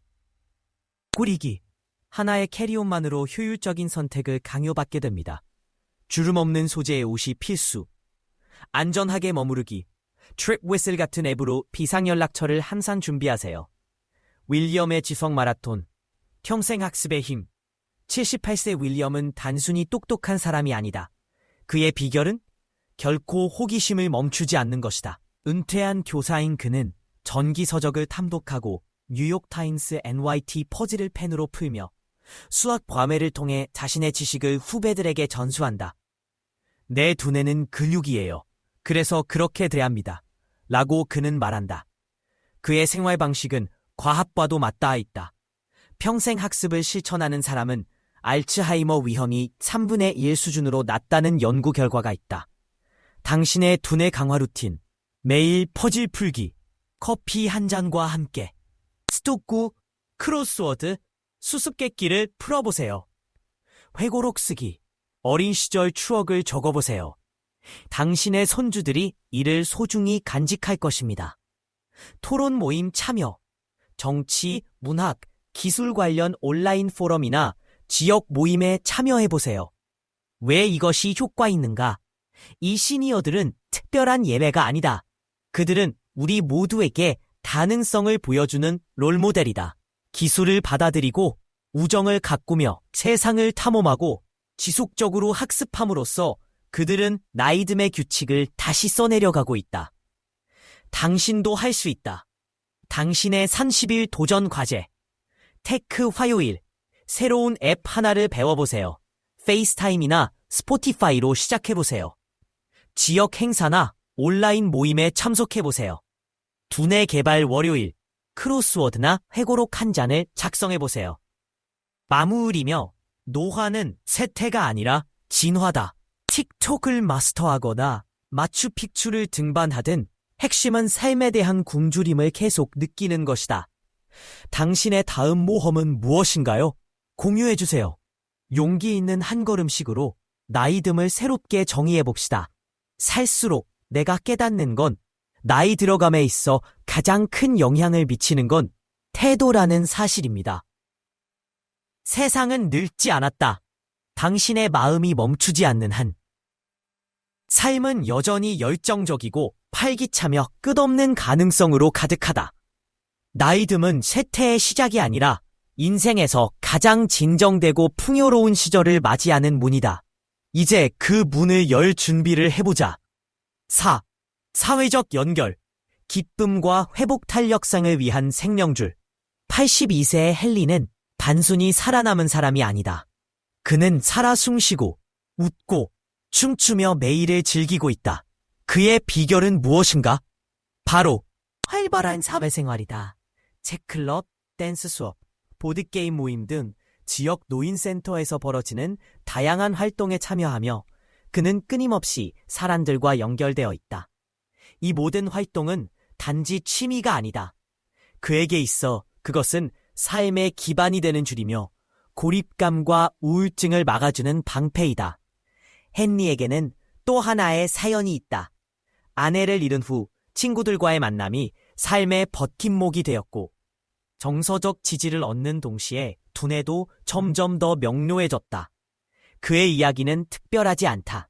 꾸리기. 하나의 캐리온만으로 효율적인 선택을 강요받게 됩니다. 주름 없는 소재의 옷이 필수. 안전하게 머무르기. 트립 위슬 같은 앱으로 비상연락처를 항상 준비하세요. 윌리엄의 지성 마라톤. 평생학습의 힘. 78세 윌리엄은 단순히 똑똑한 사람이 아니다. 그의 비결은 결코 호기심을 멈추지 않는 것이다. 은퇴한 교사인 그는 전기 서적을 탐독하고 뉴욕타임스 NYT 퍼즐을 펜으로 풀며 수학 과외를 통해 자신의 지식을 후배들에게 전수한다. 내 두뇌는 근육이에요. 그래서 그렇게 대합니다. 라고 그는 말한다. 그의 생활 방식은 과학과도 맞닿아 있다. 평생 학습을 실천하는 사람은 알츠하이머 위험이 3분의 1 수준으로 낮다는 연구 결과가 있다. 당신의 두뇌 강화 루틴. 매일 퍼즐 풀기. 커피 한 잔과 함께. 스토쿠, 크로스워드, 수수께끼를 풀어보세요. 회고록 쓰기. 어린 시절 추억을 적어보세요. 당신의 손주들이 이를 소중히 간직할 것입니다. 토론 모임 참여. 정치, 문학, 기술 관련 온라인 포럼이나 지역 모임에 참여해보세요. 왜 이것이 효과 있는가? 이 시니어들은 특별한 예외가 아니다. 그들은 우리 모두에게 가능성을 보여주는 롤모델이다. 기술을 받아들이고 우정을 가꾸며 세상을 탐험하고 지속적으로 학습함으로써 그들은 나이듦의 규칙을 다시 써내려가고 있다. 당신도 할 수 있다. 당신의 30일 도전 과제. 테크 화요일. 새로운 앱 하나를 배워보세요. 페이스타임이나 스포티파이로 시작해보세요. 지역 행사나 온라인 모임에 참석해보세요. 두뇌 개발 월요일. 크로스워드나 회고록 한 잔을 작성해보세요. 마무리며 노화는 쇠퇴가 아니라 진화다. 틱톡을 마스터하거나 마추픽추를 등반하든 핵심은 삶에 대한 굶주림을 계속 느끼는 것이다. 당신의 다음 모험은 무엇인가요? 공유해주세요. 용기 있는 한 걸음씩으로 나이듦을 새롭게 정의해봅시다. 살수록 내가 깨닫는 건 나이 들어감에 있어 가장 큰 영향을 미치는 건 태도라는 사실입니다. 세상은 늙지 않았다. 당신의 마음이 멈추지 않는 한. 삶은 여전히 열정적이고 활기차며 끝없는 가능성으로 가득하다. 나이듦은 쇠퇴의 시작이 아니라 인생에서 가장 진정되고 풍요로운 시절을 맞이하는 문이다. 이제 그 문을 열 준비를 해보자. 4. 사회적 연결. 기쁨과 회복 탄력성을 위한 생명줄. 82세의 헨리는 단순히 살아남은 사람이 아니다. 그는 살아 숨쉬고 웃고 춤추며 매일을 즐기고 있다. 그의 비결은 무엇인가? 바로 활발한 사회생활이다. 책클럽, 댄스 수업, 보드게임 모임 등 지역 노인센터에서 벌어지는 다양한 활동에 참여하며 그는 끊임없이 사람들과 연결되어 있다. 이 모든 활동은 단지 취미가 아니다. 그에게 있어 그것은 삶의 기반이 되는 줄이며 고립감과 우울증을 막아주는 방패이다. 헨리에게는 또 하나의 사연이 있다. 아내를 잃은 후 친구들과의 만남이 삶의 버팀목이 되었고 정서적 지지를 얻는 동시에 두뇌도 점점 더 명료해졌다. 그의 이야기는 특별하지 않다.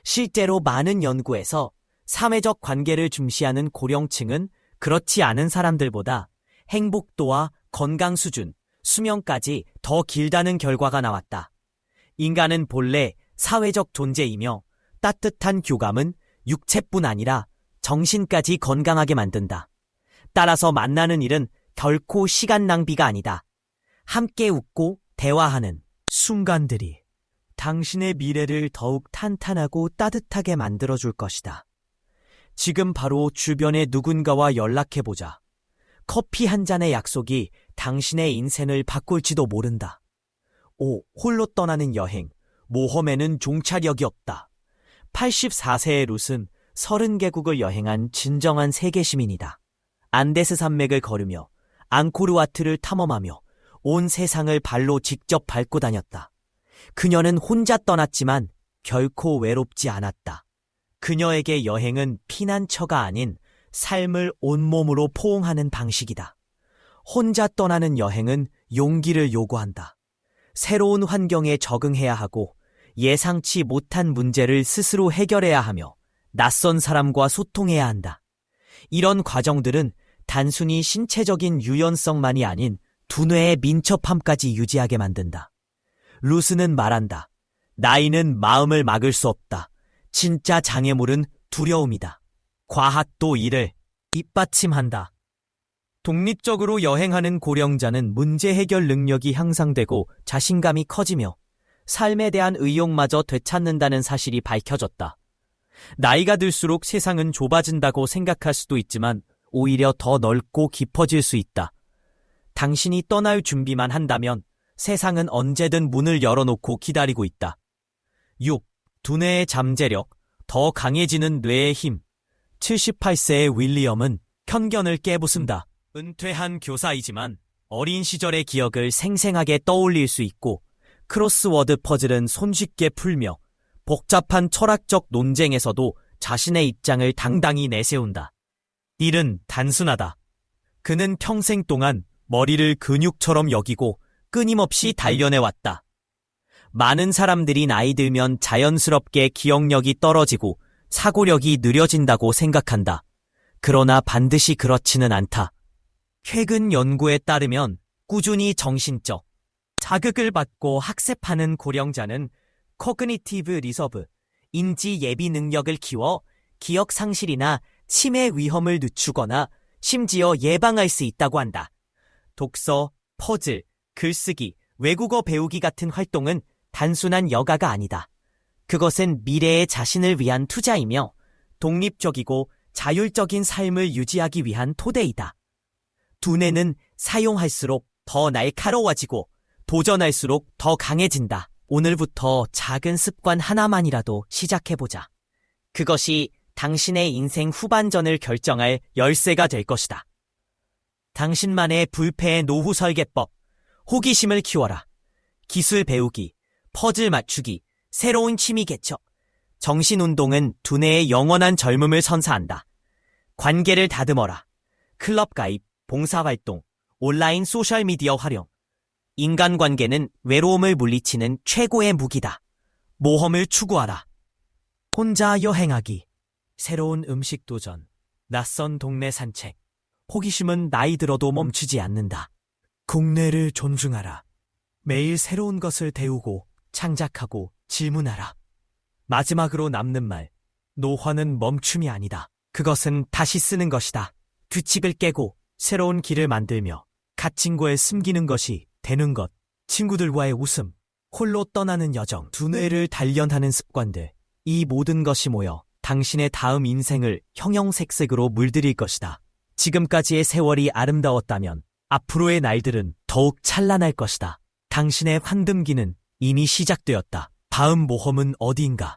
실제로 많은 연구에서 사회적 관계를 중시하는 고령층은 그렇지 않은 사람들보다 행복도와 건강 수준, 수명까지 더 길다는 결과가 나왔다. 인간은 본래 사회적 존재이며 따뜻한 교감은 육체뿐 아니라 정신까지 건강하게 만든다. 따라서 만나는 일은 결코 시간 낭비가 아니다. 함께 웃고 대화하는 순간들이 당신의 미래를 더욱 탄탄하고 따뜻하게 만들어줄 것이다. 지금 바로 주변의 누군가와 연락해보자. 커피 한 잔의 약속이 당신의 인생을 바꿀지도 모른다. 5. 홀로 떠나는 여행. 모험에는 종착역이 없다. 84세의 룻은 30개국을 여행한 진정한 세계 시민이다. 안데스 산맥을 걸으며 앙코르와트를 탐험하며 온 세상을 발로 직접 밟고 다녔다. 그녀는 혼자 떠났지만 결코 외롭지 않았다. 그녀에게 여행은 피난처가 아닌 삶을 온몸으로 포옹하는 방식이다. 혼자 떠나는 여행은 용기를 요구한다. 새로운 환경에 적응해야 하고 예상치 못한 문제를 스스로 해결해야 하며 낯선 사람과 소통해야 한다. 이런 과정들은 단순히 신체적인 유연성만이 아닌 두뇌의 민첩함까지 유지하게 만든다. 루스는 말한다. 나이는 마음을 막을 수 없다. 진짜 장애물은 두려움이다. 과학도 이를 뒷받침한다. 독립적으로 여행하는 고령자는 문제 해결 능력이 향상되고 자신감이 커지며 삶에 대한 의욕마저 되찾는다는 사실이 밝혀졌다. 나이가 들수록 세상은 좁아진다고 생각할 수도 있지만 오히려 더 넓고 깊어질 수 있다. 당신이 떠날 준비만 한다면 세상은 언제든 문을 열어놓고 기다리고 있다. 6. 두뇌의 잠재력, 더 강해지는 뇌의 힘. 78세의 윌리엄은 편견을 깨부순다. 은퇴한 교사이지만 어린 시절의 기억을 생생하게 떠올릴 수 있고 크로스워드 퍼즐은 손쉽게 풀며 복잡한 철학적 논쟁에서도 자신의 입장을 당당히 내세운다. 일은 단순하다. 그는 평생 동안 머리를 근육처럼 여기고 끊임없이 단련해왔다. 많은 사람들이 나이 들면 자연스럽게 기억력이 떨어지고 사고력이 느려진다고 생각한다. 그러나 반드시 그렇지는 않다. 최근 연구에 따르면 꾸준히 정신적 자극을 받고 학습하는 고령자는 코그니티브 리서브, 인지 예비 능력을 키워 기억 상실이나 치매 위험을 늦추거나 심지어 예방할 수 있다고 한다. 독서, 퍼즐, 글쓰기, 외국어 배우기 같은 활동은 단순한 여가가 아니다. 그것은 미래의 자신을 위한 투자이며 독립적이고 자율적인 삶을 유지하기 위한 토대이다. 두뇌는 사용할수록 더 날카로워지고 도전할수록 더 강해진다. 오늘부터 작은 습관 하나만이라도 시작해보자. 그것이 당신의 인생 후반전을 결정할 열쇠가 될 것이다. 당신만의 불패의 노후 설계법, 호기심을 키워라. 기술 배우기, 퍼즐 맞추기, 새로운 취미 개척. 정신운동은 두뇌의 영원한 젊음을 선사한다. 관계를 다듬어라. 클럽 가입, 봉사활동, 온라인 소셜미디어 활용. 인간관계는 외로움을 물리치는 최고의 무기다. 모험을 추구하라. 혼자 여행하기, 새로운 음식 도전, 낯선 동네 산책. 호기심은 나이 들어도 멈추지 않는다. 국내를 존중하라. 매일 새로운 것을 배우고 창작하고 질문하라. 마지막으로 남는 말, 노화는 멈춤이 아니다. 그것은 다시 쓰는 것이다. 규칙을 깨고 새로운 길을 만들며 갇힌 곳에 숨기는 것이 되는 것. 친구들과의 웃음, 홀로 떠나는 여정, 두뇌를 단련하는 습관들. 이 모든 것이 모여 당신의 다음 인생을 형형색색으로 물들일 것이다. 지금까지의 세월이 아름다웠다면 앞으로의 날들은 더욱 찬란할 것이다. 당신의 황금기는 이미 시작되었다. 다음 모험은 어디인가?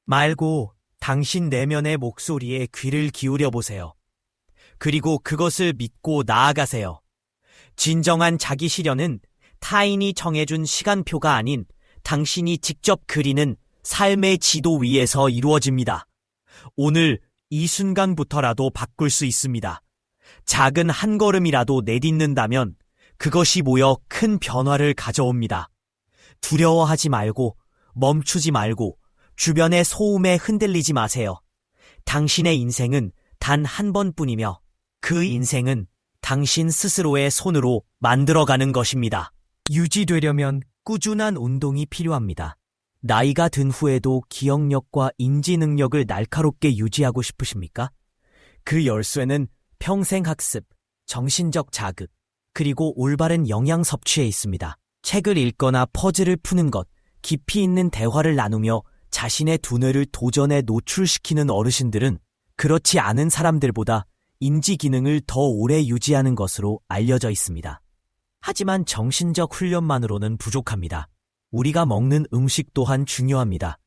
말고 당신 내면의 목소리에 귀를 기울여 보세요. 그리고 그것을 믿고 나아가세요. 진정한 자기 실현은 타인이 정해준 시간표가 아닌 당신이 직접 그리는 삶의 지도 위에서 이루어집니다. 오늘 이 순간부터라도 바꿀 수 있습니다. 작은 한 걸음이라도 내딛는다면 그것이 모여 큰 변화를 가져옵니다. 두려워하지 말고 멈추지 말고 주변의 소음에 흔들리지 마세요. 당신의 인생은 단 한 번뿐이며 그 인생은 당신 스스로의 손으로 만들어가는 것입니다. 유지되려면 꾸준한 운동이 필요합니다. 나이가 든 후에도 기억력과 인지 능력을 날카롭게 유지하고 싶으십니까? 그 열쇠는 평생 학습, 정신적 자극, 그리고 올바른 영양 섭취에 있습니다. 책을 읽거나 퍼즐을 푸는 것, 깊이 있는 대화를 나누며 자신의 두뇌를 도전에 노출시키는 어르신들은 그렇지 않은 사람들보다 인지 기능을 더 오래 유지하는 것으로 알려져 있습니다. 하지만 정신적 훈련만으로는 부족합니다. 우리가 먹는 음식 또한 중요합니다.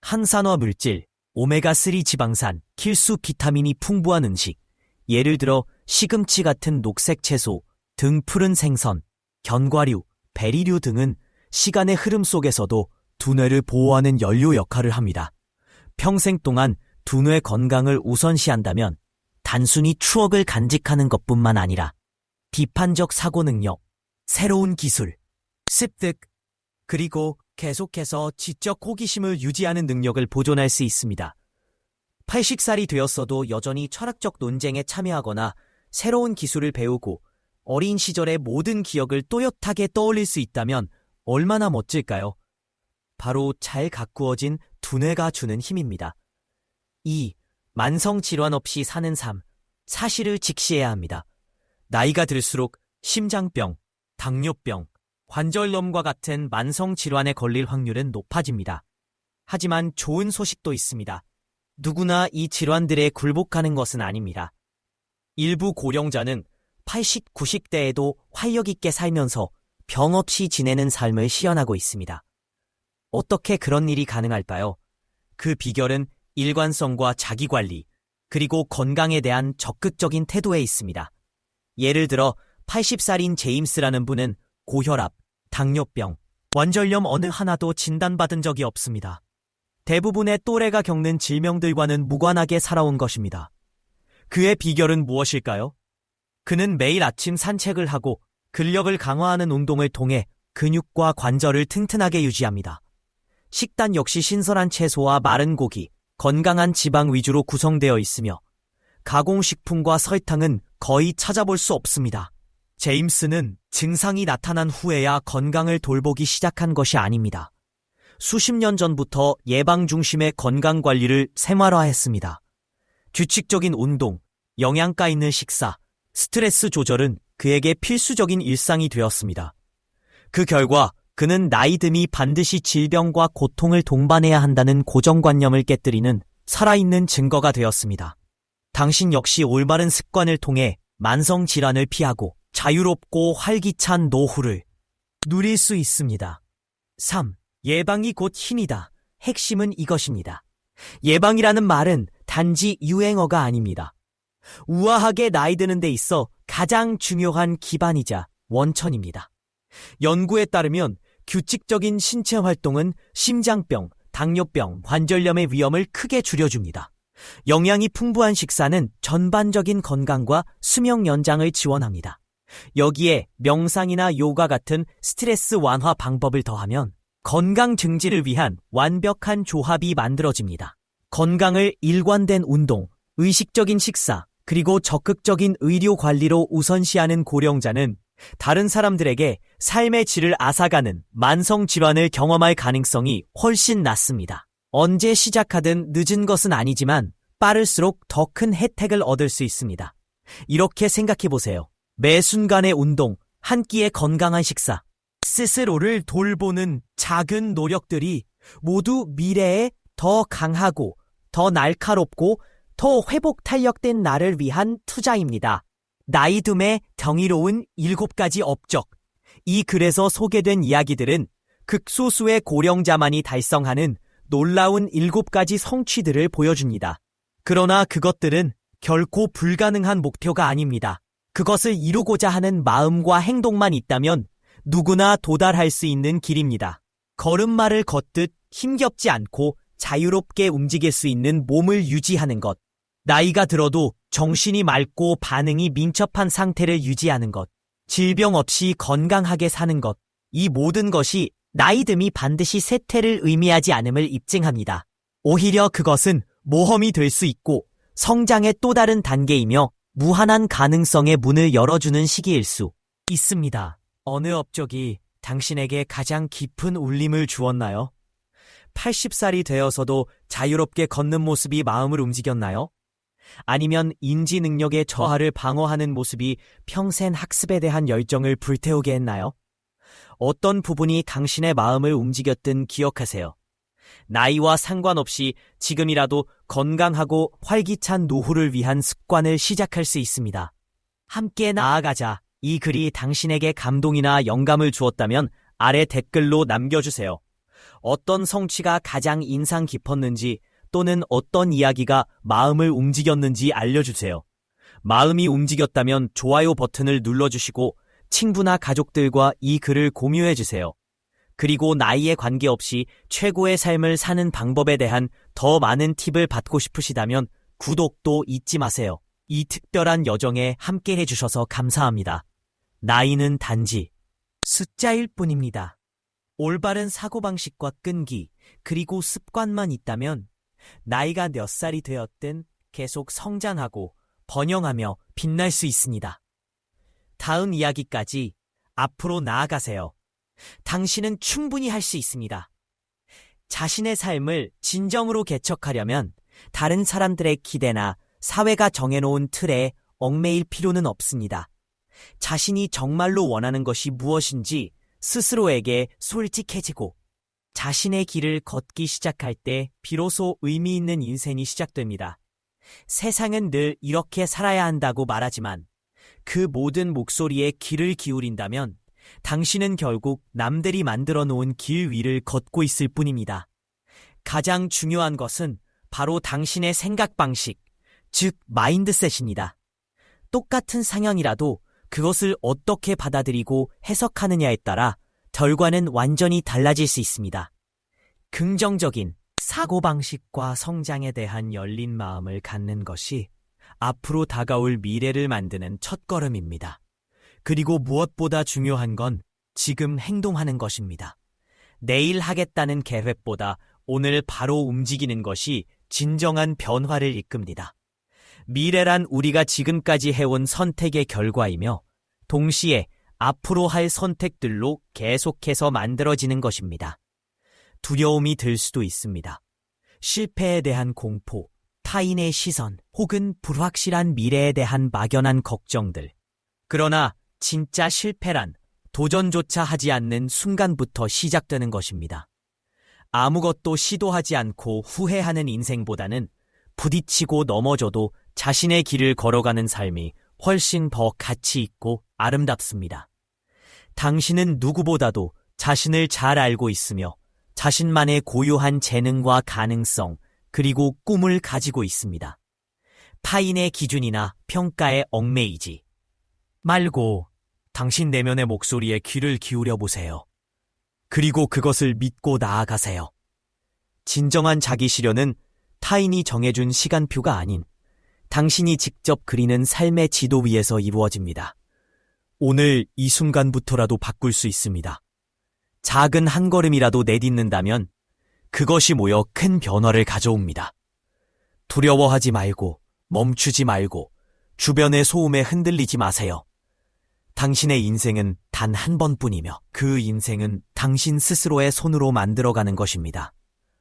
항산화 물질, 오메가3 지방산, 필수 비타민이 풍부한 음식, 예를 들어 시금치 같은 녹색 채소, 등 푸른 생선, 견과류, 베리류 등은 시간의 흐름 속에서도 두뇌를 보호하는 연료 역할을 합니다. 평생 동안 두뇌 건강을 우선시한다면 단순히 추억을 간직하는 것뿐만 아니라 비판적 사고 능력, 새로운 기술, 습득, 그리고 계속해서 지적 호기심을 유지하는 능력을 보존할 수 있습니다. 80살이 되었어도 여전히 철학적 논쟁에 참여하거나 새로운 기술을 배우고 어린 시절의 모든 기억을 또렷하게 떠올릴 수 있다면 얼마나 멋질까요? 바로 잘 가꾸어진 두뇌가 주는 힘입니다. 2. 만성질환 없이 사는 삶. 사실을 직시해야 합니다. 나이가 들수록 심장병, 당뇨병, 관절염과 같은 만성질환에 걸릴 확률은 높아집니다. 하지만 좋은 소식도 있습니다. 누구나 이 질환들에 굴복하는 것은 아닙니다. 일부 고령자는 80, 90대에도 활력 있게 살면서 병 없이 지내는 삶을 시연하고 있습니다. 어떻게 그런 일이 가능할까요? 그 비결은 일관성과 자기관리, 그리고 건강에 대한 적극적인 태도에 있습니다. 예를 들어 80살인 제임스라는 분은 고혈압, 당뇨병, 관절염 어느 하나도 진단받은 적이 없습니다. 대부분의 또래가 겪는 질병들과는 무관하게 살아온 것입니다. 그의 비결은 무엇일까요? 그는 매일 아침 산책을 하고 근력을 강화하는 운동을 통해 근육과 관절을 튼튼하게 유지합니다. 식단 역시 신선한 채소와 마른 고기, 건강한 지방 위주로 구성되어 있으며 가공식품과 설탕은 거의 찾아볼 수 없습니다. 제임스는 증상이 나타난 후에야 건강을 돌보기 시작한 것이 아닙니다. 수십 년 전부터 예방 중심의 건강관리를 생활화했습니다. 규칙적인 운동, 영양가 있는 식사, 스트레스 조절은 그에게 필수적인 일상이 되었습니다. 그 결과 그는 나이 듦이 반드시 질병과 고통을 동반해야 한다는 고정관념을 깨뜨리는 살아있는 증거가 되었습니다. 당신 역시 올바른 습관을 통해 만성질환을 피하고 자유롭고 활기찬 노후를 누릴 수 있습니다. 3. 예방이 곧 힘이다. 핵심은 이것입니다. 예방이라는 말은 단지 유행어가 아닙니다. 우아하게 나이 드는 데 있어 가장 중요한 기반이자 원천입니다. 연구에 따르면 규칙적인 신체 활동은 심장병, 당뇨병, 관절염의 위험을 크게 줄여줍니다. 영양이 풍부한 식사는 전반적인 건강과 수명 연장을 지원합니다. 여기에 명상이나 요가 같은 스트레스 완화 방법을 더하면 건강 증진을 위한 완벽한 조합이 만들어집니다. 건강을 일관된 운동, 의식적인 식사, 그리고 적극적인 의료 관리로 우선시하는 고령자는 다른 사람들에게 삶의 질을 앗아가는 만성 질환을 경험할 가능성이 훨씬 낮습니다. 언제 시작하든 늦은 것은 아니지만 빠를수록 더 큰 혜택을 얻을 수 있습니다. 이렇게 생각해보세요. 매 순간의 운동, 한 끼의 건강한 식사, 스스로를 돌보는 작은 노력들이 모두 미래에 더 강하고 더 날카롭고 더 회복 탄력된 나를 위한 투자입니다. 나이 듦의 경이로운 7가지 업적. 이 글에서 소개된 이야기들은 극소수의 고령자만이 달성하는 놀라운 7가지 성취들을 보여줍니다. 그러나 그것들은 결코 불가능한 목표가 아닙니다. 그것을 이루고자 하는 마음과 행동만 있다면 누구나 도달할 수 있는 길입니다. 걸음마를 걷듯 힘겹지 않고 자유롭게 움직일 수 있는 몸을 유지하는 것. 나이가 들어도 정신이 맑고 반응이 민첩한 상태를 유지하는 것. 질병 없이 건강하게 사는 것. 이 모든 것이 나이 듦이 반드시 쇠퇴를 의미하지 않음을 입증합니다. 오히려 그것은 모험이 될 수 있고 성장의 또 다른 단계이며 무한한 가능성의 문을 열어주는 시기일 수 있습니다. 어느 업적이 당신에게 가장 깊은 울림을 주었나요? 80살이 되어서도 자유롭게 걷는 모습이 마음을 움직였나요? 아니면 인지 능력의 저하를 방어하는 모습이 평생 학습에 대한 열정을 불태우게 했나요? 어떤 부분이 당신의 마음을 움직였든 기억하세요. 나이와 상관없이 지금이라도 건강하고 활기찬 노후를 위한 습관을 시작할 수 있습니다. 함께 나아가자. 이 글이 당신에게 감동이나 영감을 주었다면 아래 댓글로 남겨주세요. 어떤 성취가 가장 인상 깊었는지 또는 어떤 이야기가 마음을 움직였는지 알려주세요. 마음이 움직였다면 좋아요 버튼을 눌러주시고 친구나 가족들과 이 글을 공유해주세요. 그리고 나이에 관계없이 최고의 삶을 사는 방법에 대한 더 많은 팁을 받고 싶으시다면 구독도 잊지 마세요. 이 특별한 여정에 함께 해주셔서 감사합니다. 나이는 단지 숫자일 뿐입니다. 올바른 사고방식과 끈기, 그리고 습관만 있다면 나이가 몇 살이 되었든 계속 성장하고 번영하며 빛날 수 있습니다. 다음 이야기까지 앞으로 나아가세요. 당신은 충분히 할 수 있습니다. 자신의 삶을 진정으로 개척하려면 다른 사람들의 기대나 사회가 정해놓은 틀에 얽매일 필요는 없습니다. 자신이 정말로 원하는 것이 무엇인지 스스로에게 솔직해지고 자신의 길을 걷기 시작할 때 비로소 의미 있는 인생이 시작됩니다. 세상은 늘 이렇게 살아야 한다고 말하지만 그 모든 목소리에 귀를 기울인다면 당신은 결국 남들이 만들어 놓은 길 위를 걷고 있을 뿐입니다. 가장 중요한 것은 바로 당신의 생각 방식, 즉 마인드셋입니다. 똑같은 상황이라도 그것을 어떻게 받아들이고 해석하느냐에 따라 결과는 완전히 달라질 수 있습니다. 긍정적인 사고방식과 성장에 대한 열린 마음을 갖는 것이 앞으로 다가올 미래를 만드는 첫걸음입니다. 그리고 무엇보다 중요한 건 지금 행동하는 것입니다. 내일 하겠다는 계획보다 오늘 바로 움직이는 것이 진정한 변화를 이끕니다. 미래란 우리가 지금까지 해온 선택의 결과이며 동시에 앞으로 할 선택들로 계속해서 만들어지는 것입니다. 두려움이 들 수도 있습니다. 실패에 대한 공포, 타인의 시선, 혹은 불확실한 미래에 대한 막연한 걱정들. 그러나 진짜 실패란 도전조차 하지 않는 순간부터 시작되는 것입니다. 아무것도 시도하지 않고 후회하는 인생보다는 부딪히고 넘어져도 자신의 길을 걸어가는 삶이 훨씬 더 가치 있고 아름답습니다. 당신은 누구보다도 자신을 잘 알고 있으며 자신만의 고유한 재능과 가능성, 그리고 꿈을 가지고 있습니다. 타인의 기준이나 평가에 얽매이지 말고 당신 내면의 목소리에 귀를 기울여 보세요. 그리고 그것을 믿고 나아가세요. 진정한 자기 실현은 타인이 정해준 시간표가 아닌 당신이 직접 그리는 삶의 지도 위에서 이루어집니다. 오늘 이 순간부터라도 바꿀 수 있습니다. 작은 한 걸음이라도 내딛는다면 그것이 모여 큰 변화를 가져옵니다. 두려워하지 말고 멈추지 말고 주변의 소음에 흔들리지 마세요. 당신의 인생은 단 한 번뿐이며 그 인생은 당신 스스로의 손으로 만들어가는 것입니다.